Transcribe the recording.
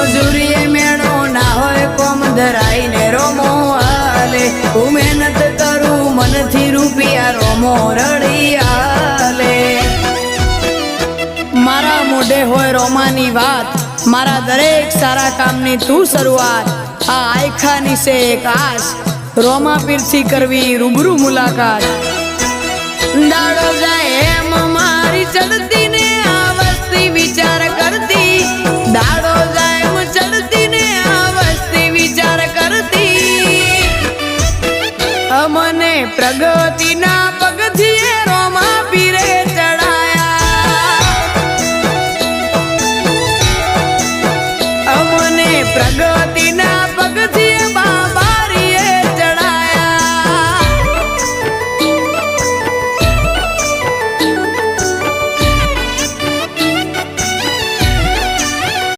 મજૂરીએ મેળો ના હોય કોમ ધરાઈને રોમો હાલે હું મહેનત કરું મનથી રૂપિયા રોમો રડી હાલે મારા મોઢે હોય રોમાની વાત મારા દરેક સારા કામની તું શરૂઆત આ આયખાની છે એક આશ રોમા પીરથી કરવી રૂબરૂ મુલાકાત દાડો જાય એમ મારી ચડતી ને આ વસ્તી વિચાર કરતી દાડો જાય એમ ચડતી ને આ વસ્તી વિચાર કરતી અમને પ્રગતિના પગથિયે રોમા પીરે ચડાયા અમને પ્રગતિ